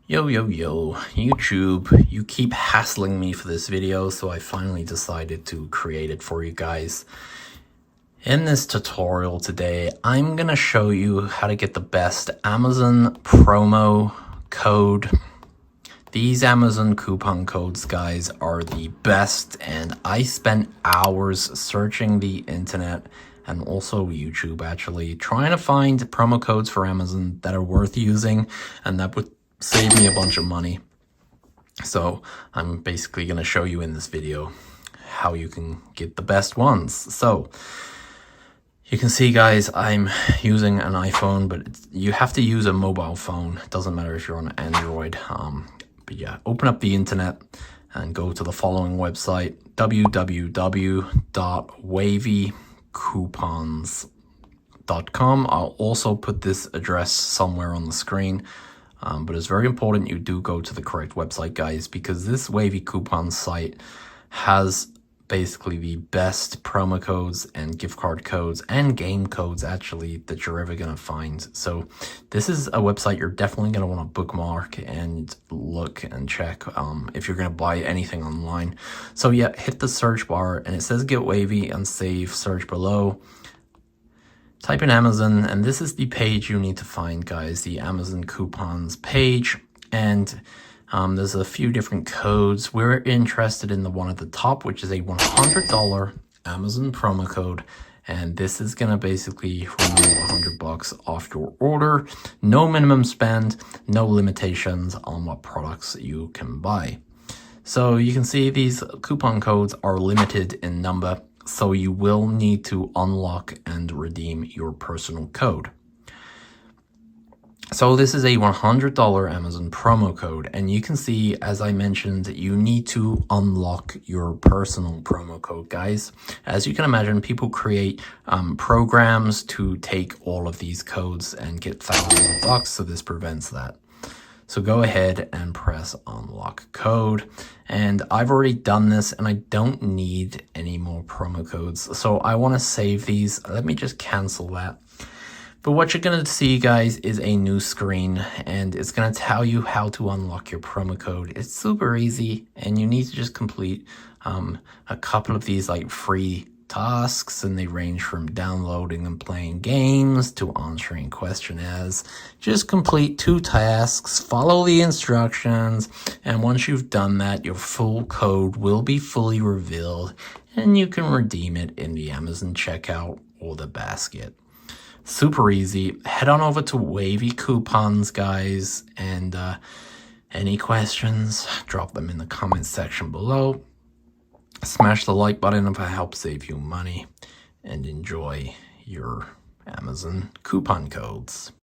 Yo, YouTube, you keep hassling me for this video, so I finally decided to create it for you guys. In this tutorial today, I'm gonna show you how to get the best Amazon promo code. These Amazon coupon codes, guys, are the best, and I spent hours searching the internet and also YouTube, actually, trying to find promo codes for Amazon that are worth using and that would save me a bunch of money. So I'm basically going to show you in this video how you can get the best ones. So you can see, guys, I'm using an iPhone, but you have to use a mobile phone. It doesn't matter if you're on Android. But yeah, open up the internet and go to the following website, www.wavycoupons.com. I'll also put this address somewhere on the screen. But it's very important you do go to the correct website, guys, because this Wavy Coupons site has basically the best promo codes and gift card codes and game codes, actually, that you're ever going to find. So this is a website you're definitely going to want to bookmark and look and check if you're going to buy anything online. So yeah, hit the search bar and it says Get Wavy and save, search below. Type in Amazon, and this is the page you need to find, guys, the Amazon coupons page. And there's a few different codes. We're interested in the one at the top, which is a $100 Amazon promo code. And this is going to basically remove $100 off your order. No minimum spend, no limitations on what products you can buy. So you can see these coupon codes are limited in number, so you will need to unlock and redeem your personal code. So this is a $100 Amazon promo code, and you can see, as I mentioned, you need to unlock your personal promo code, guys. As you can imagine, people create programs to take all of these codes and get thousands of bucks, so this prevents that. So go ahead and press unlock code. And I've already done this and I don't need any more promo codes. So I want to save these. Let me just cancel that. But what you're going to see, guys, is a new screen, and it's going to tell you how to unlock your promo code. It's super easy, and you need to just complete a couple of these like free tasks, and they range from downloading and playing games to answering questionnaires. Just complete 2 tasks, follow the instructions, and once you've done that, your full code will be fully revealed, and you can redeem it in the Amazon checkout or the basket. Super easy. Head on over to Wavy Coupons, guys, and any questions, drop them in the comments section below. Smash the like button if it helps save you money, and enjoy your Amazon coupon codes.